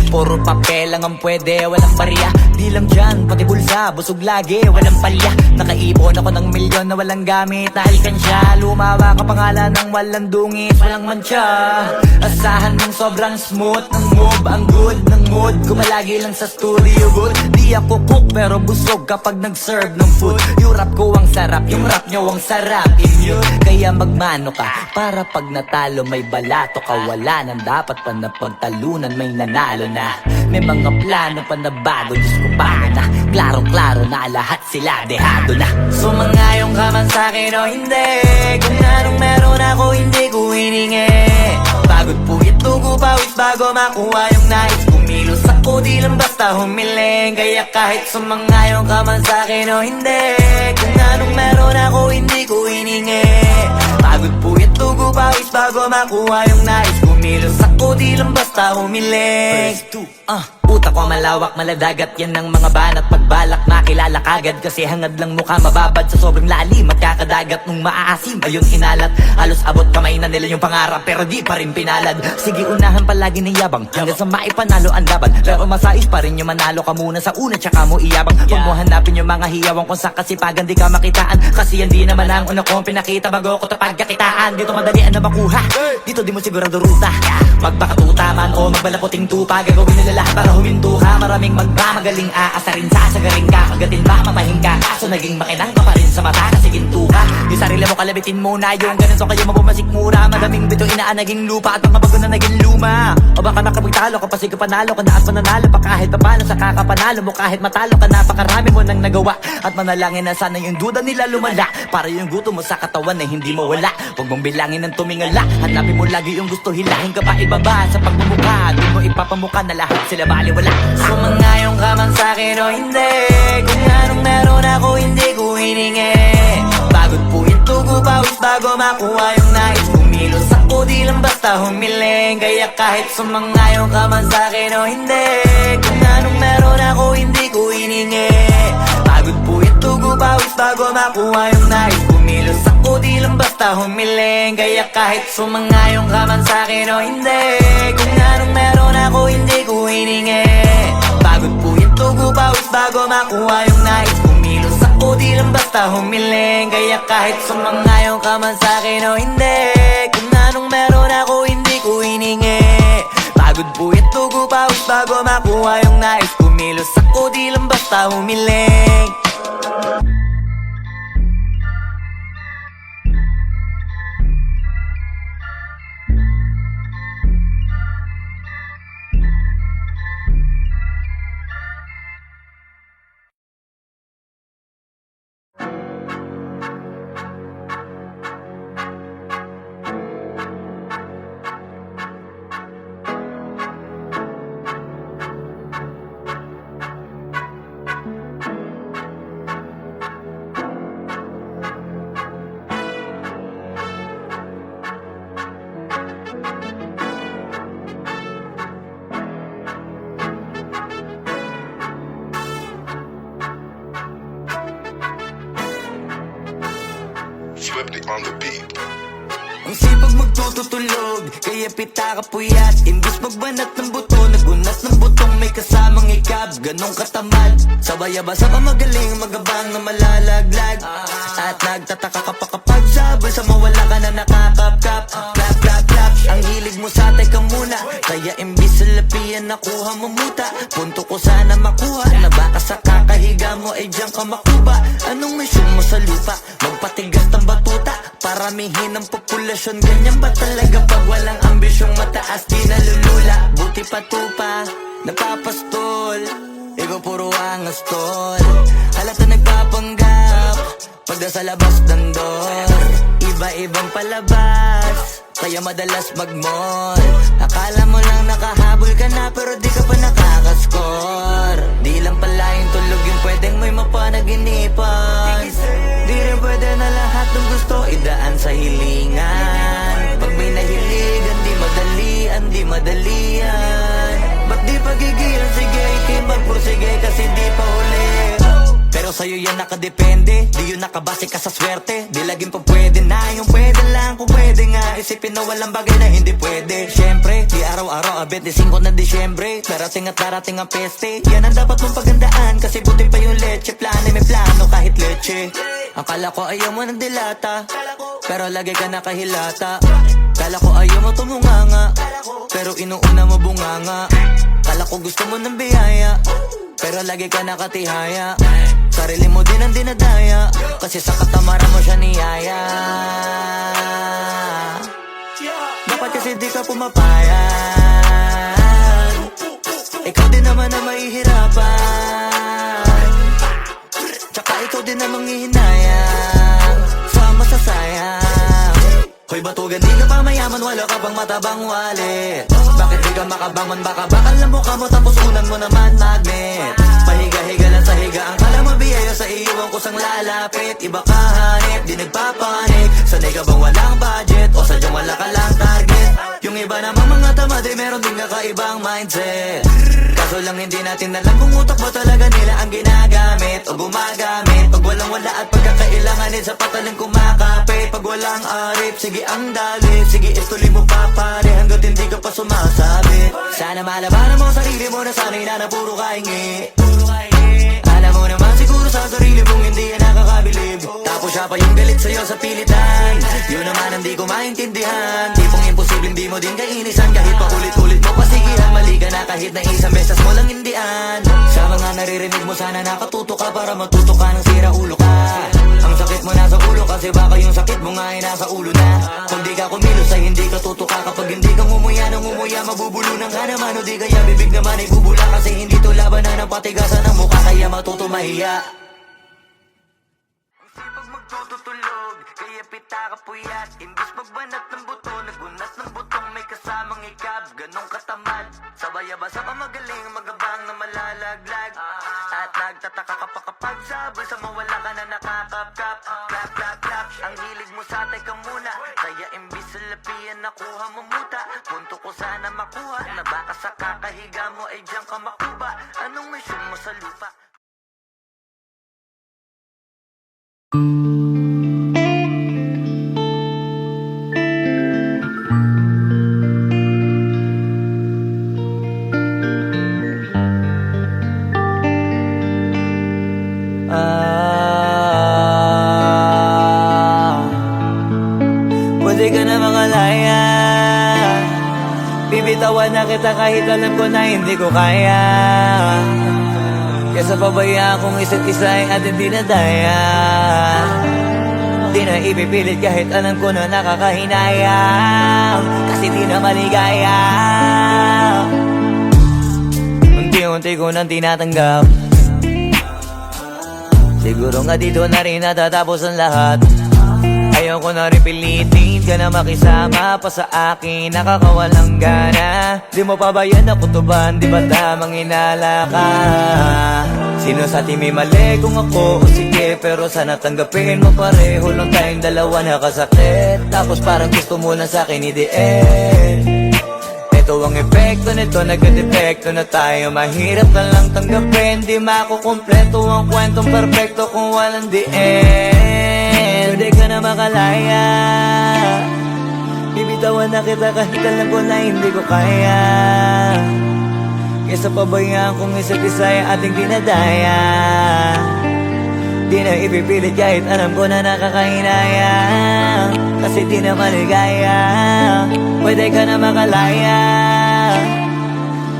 Puro papel lang ang pwede, walang barya. Di lang dyan, pati bulsa, busog lagi, walang palya. Nakaipon ako ng milyon na walang gamit, dahil kansya. Lumawa ka pangalan ng walang dungis, walang mancha. Asahan mong sobrang smooth ng move, ang good ng mood. Kumalagi lang sa studio good. Di ako cook pero busog kapag nag-serve ng food. Yung rap ko ang sarap, yung rap nyo ang sarap. Immune, kaya magmano ka para pag natalo may balato ka. Wala nang dapat pa na pagtalunan, may nanalo na. May mga plano pa na bago, Diyos ko paano na. Klarong-klaro na lahat sila dehado na. Sumangayong ka man sa'kin o hindi, kung anong meron ako hindi ko hiningi. Pagod po ito ko pawis bago makuha yung nais. Kumilos ako di lang basta humiling. Kaya kahit sumangayong ka man sa'kin o hindi, kung anong meron ako hindi ko hiningi. Pagod po ito ko pawis bago makuha yung nais. Kumilos ako di lang basta humiling. Utak ko malawak, maladagat, yan ang mga banat. Pagbalak makilala kagad, kasi hangad lang mukha mababad. Sa sobrang lalim, magkakadagat nung maaasim. Ayun inalat, halos abot kamay na nila yung pangarap, pero di pa rin pinalad. Sige unahan palagi ng yabang, hanggang sa maipanalo ang laban. Pero masais pa rin yung manalo ka muna sa una, tsaka mo iyabang. Huwag mo hanapin yung mga hiyawang kung sa kasipagan di ka makitaan. Kasi yan di naman ang una kong pinakita bago ko tapagkakitaan. Dito madalian na makuha, dito di mo sigurado ruta. Magbakatuta man o magbalaputing tupa, gagawin nila lahat para huminto ka. Maraming magmamagaling aasarin, sasagaring ka. Kagatin ba mamahing ka, kaso naging makinang ka pa rin sa mata kasi ginto ka. Yung sarili mo kalabitin muna, yung ganito kayo mabumasik mura. Madaming bito inaan naging lupa at mga bago na naging luma. O baka nakapagtalo ka pa, sige panalo ka na at mananalo pa kahit papalo. Sa kakapanalo mo kahit matalo ka, napakarami mo nang nagawa. At manalangin na sana yung duda nila lumala, para yung gutom mo sa katawan na hindi mawala. Huwag mong bilangin ng tumingala, hanapin mo lagi yung gusto, hilahin ka pa ibaba. Sa pagmumukha, doon mo ipapamuka na lahat sila baliwala. Sumangayong ka man sa'kin o hindi, kung anong meron ako hindi ko hiningi. Pagod po yung tugo, pawis bago makuha yung nais. Kumilos ako, di lang basta humiling. Kaya kahit sumangayon ka man sa'kin o hindi, kung anong meron ako, hindi ko hiningi. Pagod po yung tugo, pawis bago makuha yung nais. Kumilos ako, di lang basta humiling. Kaya kahit sumangayon ka man sa'kin o hindi, kung anong meron ako, hindi ko hiningi. Pagod po yung tugo, pawis bago makuha yung nais. Kumilos ako, di lang basta humiling. Kaya kahit sumangayon ka man sa'kin o hindi, kung anong meron ako, hindi ko hiningi. Pagod po yung tugo, pawis bago makuha yung nais. Kumilos ako, di lang basta humiling. Flipped on the beat. Ang sipag magtututulog, kaya pita ka puyat. Imbis magbanat ng buto, nagunat ng butong may kasamang ikab. Ganong katamad, sabay-abasa pa magaling, magabang na malalaglag. At nagtataka ka pa kapag sabay sa mawala ka na nakakapkap. Clap, clap, clap, ang hilig mo sa teka muna. Kaya imbis sa lapian nakuha mo muta. Punto ko sana makuha, na baka sa kakahiga mo ay diyan ka makuba. Anong mission mo sa lupa? Magpatigas ng batuta, paramihin ang populasyon. Ganyan ba talaga pag walang ambisyong mataas? Di nalulula, buti patupa, napapastol. Ikaw puro angas tol, halata nagpapanggap pagda sa labas ng door. Iba-ibang palabas, kaya madalas mag-mall. Akala mo lang nakahabol ka na, pero di ka pa nakakascore. Di lang pala yung tulog yung pwedeng may mapanaginipan. Di rin pwede na lahat ng gusto idaan sa hilingan. Pag may nahiligan, di madalian. Ba't di pagigil? Sige, ikay magpursige kasi di pa uli. Pero sa'yo yan nakadepende, di yun nakabase ka sa swerte. Di laging pa pwede na, yung pwede lang kung pwede nga. Isipin na walang bagay na hindi pwede. Siyempre, di araw-araw, 25 na Disyembre. Darating at darating ang peste, yan ang dapat mong pagandaan. Kasi buti pa yung leche, plano may plano kahit leche. Akala ko ayaw mo ng dilata, pero lagi ka nakahilata. Kala ko ayaw mo tumunganga, pero inuuna mo bunganga. Kala ko gusto mo ng biyaya, pero lagi ka nakatihaya. Sarili mo din ang dinadaya, kasi sa katamaran mo siya niyaya. Dapat kasi di ka pumapayag, ikaw din naman na mahihirapan. Tsaka ikaw din namang hihinayang sa masasayang. Hoy batugan, di ka pa mayaman, wala ka pang matabang wallet. Bakit di ka makabangon, baka bakal na mukha mo tapos unan mo naman magnet. Pahiga-higa lang sa higa, ang kala mo biyaya sa iyo ang kusang lalapit. Iba ka hanip, di nagpapanik. Sanay ka bang walang budget o sadyang wala ka lang target? Yung iba namang mga tamad ay meron din kakaibang mindset. Kaso lang hindi natin alam kung utak ba talaga nila ang ginagamit o gumagamit. Pag walang wala at pagkakailanganin sa pataling kumakapit. Pag walang arip, sige ang dali, sige istuloy mo pa pare hanggat hindi ka pa sumasabit. Sana malabanan mo sarili mo na sanay na puro kahingi. Alam mo naman siguro sa sarili mong hindi yan nakakabilib. Tapos siya pa yung galit sa'yo sa pilitan. Yun naman ang di ko maintindihan. Tipong imposibleng di mo din kainisan. Kahit pa ulit-ulit mo pasigihan, mali ka na kahit na isang beses mo lang hindian. Sa mga naririnig mo sana nakatuto ka para matuto ka ng sira ulo ka. Ang sakit mo nasa ulo kasi baka yung sakit mo nga ay nasa ulo na. Kung di ka kumilos ay hindi ka tutuka. Kapag hindi ka ngumuya ng ngumuya, mabubulunan ka naman. O di kaya bibig naman ay bubula kasi hindi to labanan ng patigasan ng mukha. Kaya matuto mahiya. Ang sipag magtutulog, kaya pita ka puyat. Imbis magbanat ng buto, nagunat ng butong may kasamang ikab. Ganong katamad, sabay-abasa pa magaling, magabang na malalaglag. At nagtataka ka pa kapag sabay sa mawala ka na nakakapkap. Clap, clap, clap, ang hilig mo sa teka muna. Kaya imbis sa lapian nakuha mo muta. Punto ko sana makuha na baka sa kakahiga mo ay diyan ka makuba. Anong mission mo sa lupa? Pwede ka na makalaya. Bibitawan na kita kahit alam ko na hindi ko kaya. Kesa pabaya akong isa't isa ay ating dinadaya. Di na ipipilit kahit alam ko na nakakahinayang. Kasi di na maligaya. Unti-unti ko nang tinatanggap. Siguro nga dito na rin natatapos ang lahat. Ayoko na rin pilitin ka na makisama pa sa akin, nakakawalang gana. Di mo pa ba yan nakutuban, di ba tamang inala ka? Sino sa atin may mali kung ako o sige, pero sana tanggapin mo pareho lang tayong dalawa nakasakit. Tapos parang gusto mo lang sa akin i-end. Ito ang epekto nito, nagka-depekto na tayo. Mahirap na lang tanggapin, di makukumpleto ang kwentong perfecto kung walang the end. Pwede ka na makalaya. Bibitawan na kita kahit alam ko na hindi ko kaya. Kesa pabayaan kung isa't isa ay ating dinadaya. Di na ipipilit kahit alam ko na nakakahinaya. Kasi di na maligaya. Pwede ka na makalaya.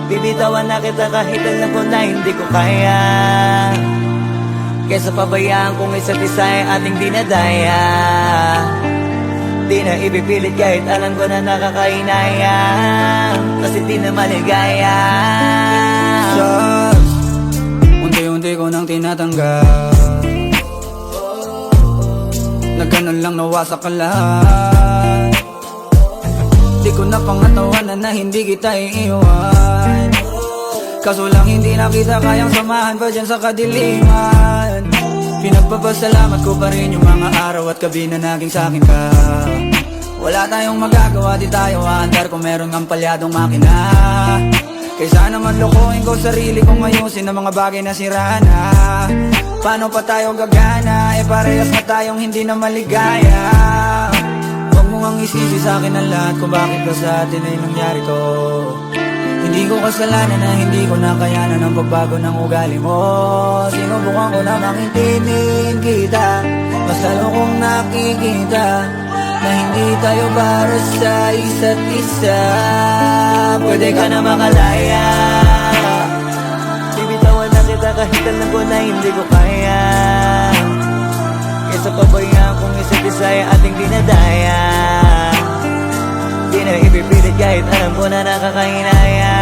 Bibitawan na kita kahit alam ko na hindi ko kaya. Kesa pabayaan kung isa't isa ay ating dinadaya. Di na ipipilit kahit alam ko na nakakahinaya. Kasi di na maligaya. Just unti-unti ko nang tinatanggap. Na ganun lang nawasak ka lahat. Di ko na pangatawanan na hindi kita iiwan. Kaso lang hindi na kita kayang samahan pa dyan sa kadiliman. Pinagpapasalamat ko pa rin yung mga araw at gabi na naging sa'kin ka. Wala tayong magagawa, di tayo aandar kung meron ng palyadong makina. Kaysa naman lokohin ko sarili kong ayusin ang mga bagay na sira na. Paano pa tayo gagana, eh parehas na tayong hindi na maligaya. Huwag mo ngang isisi sa'kin ang lahat kung bakit ba sa atin ay nangyari to. Hindi ko kasalanan na hindi ko nakayanan ang pagbago ng ugali mo. Sinubukan ko na makintindihin kita, mas lalo kong nakikita na hindi tayo para sa isa't isa. Pwede ka na makalaya. Bibitawan na kita kahit alam ko na hindi ko kaya. Kesa pabayaan kung isa't isa ay ating dinadaya. Di na ipipilit kahit alam ko na nakakahinaya.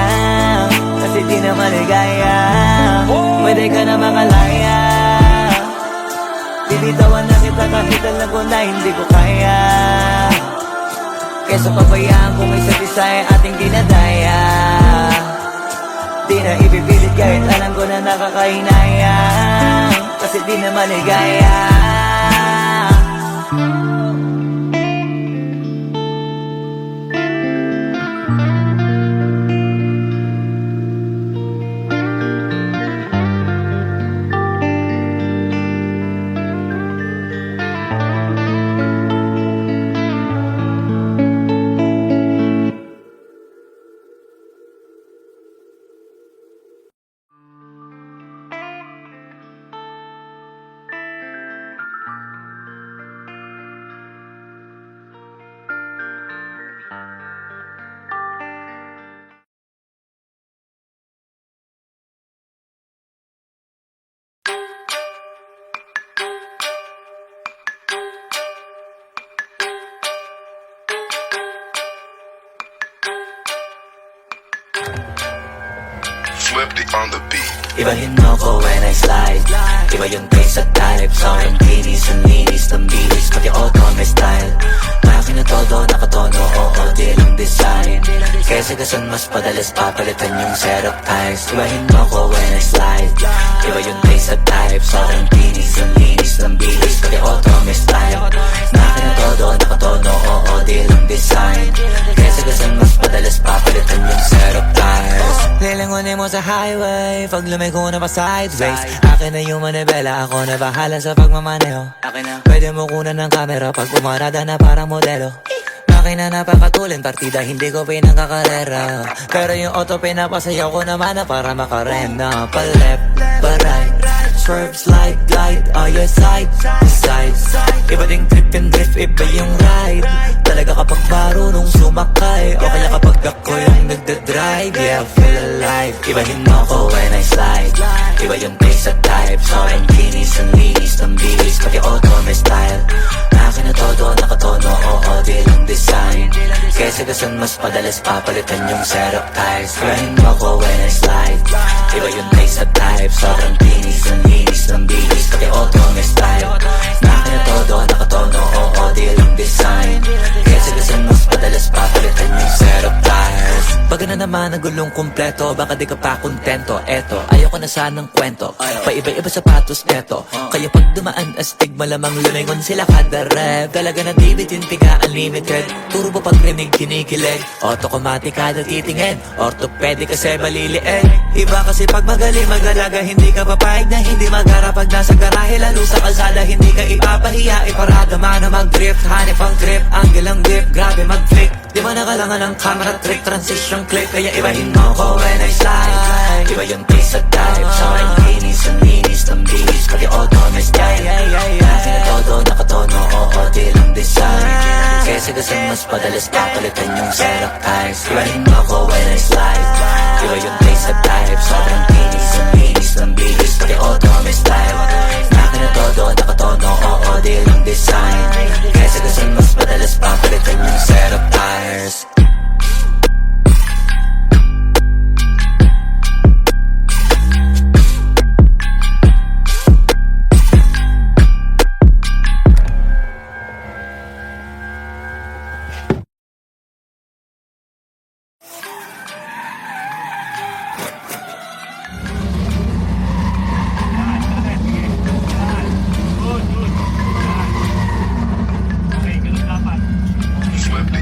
Kasi di na maligaya. Pwede ka na makalaya. Bibitawan na kita kahit alam ko na hindi ko kaya. Kesa pabayaan kung isa't isa ay ating dinadaya. Di na ipipilit kahit alam ko na nakakahinaya. Kasi di na maligaya. Swifty on the beat. Ibahin mo ko when I slide. Iba yung taste at type. Sa akin kinis, ang linis ng bilis. Pati auto may style. Akin na todo, nakatono, oo, di lang design. Kesa gasan mas padalas papalitan yung setup ties. Ibahin mo ko when I slide. Iba yung taste at type. Sa akin kinis, ang linis ng bilis. Pati auto may style. Akin na todo, nakatono, oo, di lang design. Kesa gasan mas padalas papalitan yung setup ties. Lilangunin mo sa highway, pag lumiko na pa sideways. Akin na yung manibela, ako na bahala sa pagmamaneho. Pwede mo kunan ng camera pag umarada na parang modelo. Akin na napakatulin, partida hindi ko pinangkakarera. Pero yung auto pinapasayaw ko naman na para makarena. Pa left, pa right, swerve, slide, glide. Oh yeah, side to side. Iba ding trip and drift, iba yung ride. Talaga kapag marunong sumakay, o kaya kapag ako yung nagdadrive. Yeah, feel alive. Ibahin mo ko when I slide. Iba yung taste at type. So ang kinis, ang linis ng bilis. Pati auto may style. Akin na todo, nakatono, oo, di lang design. Kesa gasan mas padalas papalitan yung setup ties. Ibahin mo ko when I slide. Iba yung taste at type. Sobrang kinis, ang linis ng bilis. Pati auto may style. Akin na todo, nakatono, oo, di lang design. Kesa gasan mas padalas papalitan yung setup ties. Pag na naman ang gulong kumpleto, baka di ka pa kontento. Eto, ayoko na sanang kwento. Paiba-iba sapatos neto. Kaya pag dumaan astig, malamang lumingon sila kada rep. Talaga na tiga unlimited. Turbo pag rinig kinikilig. Automatic kada titingin. Orthopedic kasi maliliit. Iba kasi pag magaling magalaga, hindi ka papayag na hindi magara. Pag nasa garahe lalo sa kalsada, hindi ka ipapahiya. Iparada man na mag-drift, hanip ang grip. Angle ang grip, grabe mag-flick. Di ba nakalangan ng camera trick, transition click. Kaya ibahin mo ko when I slide. Iba yung taste at type. Sa akin kinis, ang linis ng bilis. Pati auto may style. Akin na todo, nakatono, oo, di lang design. Kesa gasan mas padalas papalitan yung setup ties. Ibahin mo ko when I slide. Iba yung taste at type. Sobrang kinis, ang linis ng bilis. Pati auto may style. Akin na todo, nakatono, oo, di lang design. Kesa gasan mas padalas papalitan yung setup ties. Swifty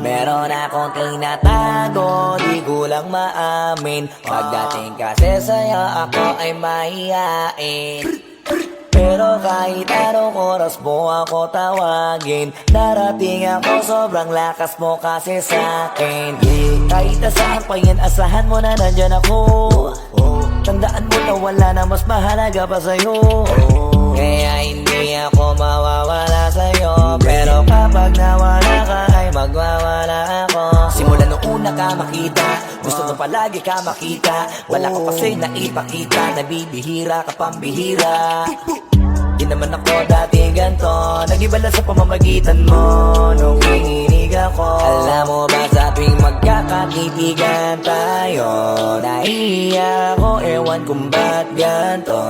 Meron akong tinatago, di ko lang maamin. Pagdating kasi sa'yo, ako ay mahihain. Pero kahit anong oras mo ako tawagin, darating ako, sobrang lakas mo kasi sa'kin. Kahit asahan pa yan, asahan mo na nandyan ako. Tandaan mo na wala na mas mahalaga pa sa'yo. Kaya hindi ako mawawala sa'yo, pero kapag nawala ka ay magwawala ako. Simula nung una ka makita, gusto mo palagi ka makita. Wala ko kasi naipakita, nabibihira ka pambihira. Di naman ako dati ganto, nag-iba lang sa pamamagitan mo nung kininig ako. Alam mo ba sa tuwing magkakatitigan tayo, naiiyak ako, ewan kung ba't ganto.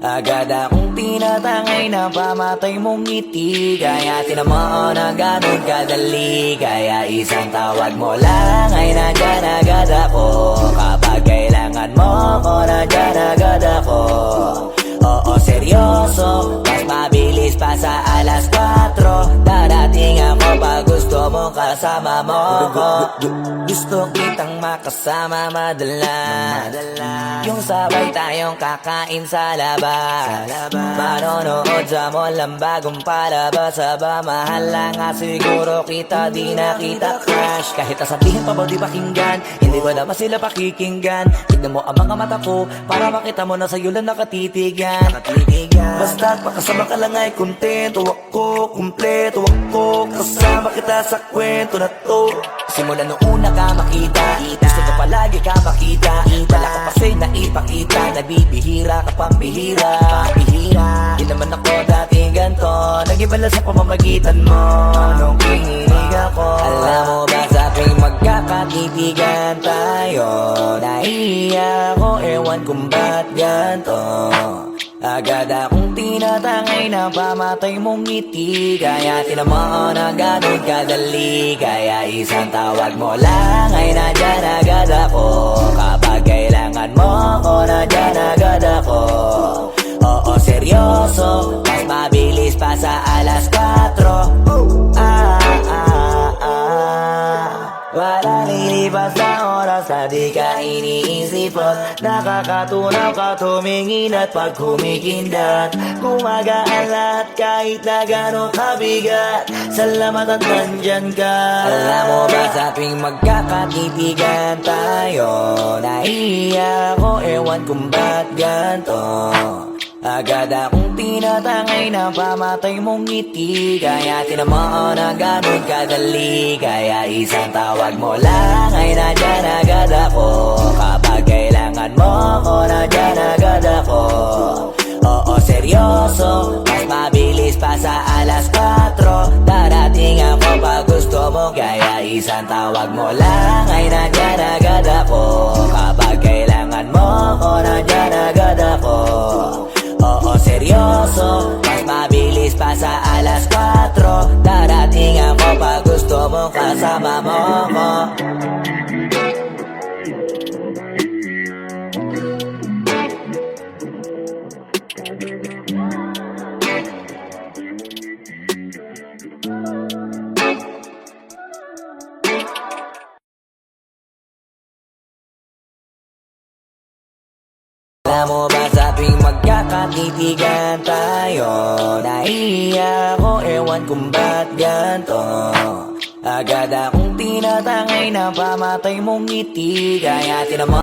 Agad akong tinatangay na pamatay mong ngiti, kaya tinamaan na ganun kadali. Kaya isang tawag mo lang ay nandyan agad ako. Kapag kailangan mo ko, nandyan agad ako. Oo, seryoso, mas mabilis pa sa alas 4. Darating ako pag gusto mo kasama mo ko. Gusto kitang makasama madalas, yung sabay tayong kakain sa labas, manonood sa mall ang bagong palabas. Aba, mahal lang nga siguro kita, di na kita crush. Kahit nasabihin pa ba di pakinggan, hindi ko naman sila pakikinggan. Tignan mo ang mga mata ko, para makita mo na sa'yo lang nakatitigan. Basta't pakasama ka lang ay kontento ako, kumpleto ako. Kasama kita sa kwento na to. Simula nung una ka makita, gusto ko palagi ka makita. Wala ka kasi naipakita, nabibihira ka pambihira. Di naman ako dati ganto, nag-iba lang sa pamamagitan mo nung kininig ako. Alam mo ba sa tuwing magkakatitigan tayo, naiiyak ako, ewan kung ba't ganto. Agad akong tinatangay na pamatay mong ngiti, kaya tinamaan na ganun kadali. Kaya isang tawag mo lang ay nandyan agad ako. Kapag kailangan mo ko, nandyan agad ako. Oo, seryoso, mas mabilis pa sa alas 4. Wala lilipas na oras na di ka iniisipot. Nakakatunaw ka tumingin at pag kumikindat, gumagaan lahat kahit na gano'ng kabigat. Salamat at nandyan ka. Alam mo ba sa tuwing magkakatitigan tayo, naiiyak ako, ewan kung ba't ganto. Agad akong tinatangay na pamatay mong ngiti, kaya tinamaan na ganun kadali. Kaya isang tawag mo lang ay nandyan agad ako. Kapag kailangan mo ko, nandyan agad ako. Oo, seryoso, mas mabilis pa sa alas 4. Darating ako pag gusto mo, kaya isang tawag mo lang ay nandyan agad ako. Kapag kailangan mo ko, nandyan agad ako. Oo, seryoso, mas mabilis pa sa alas 4. Darating ako pag gusto mo kasama mo ko. Alam mo ba sa tuwing magkakatitigan tayo, naiiyak ako, ewan kung ba't ganto. Agad akong tinatangay na pamatay mong ngiti, kaya tinamaan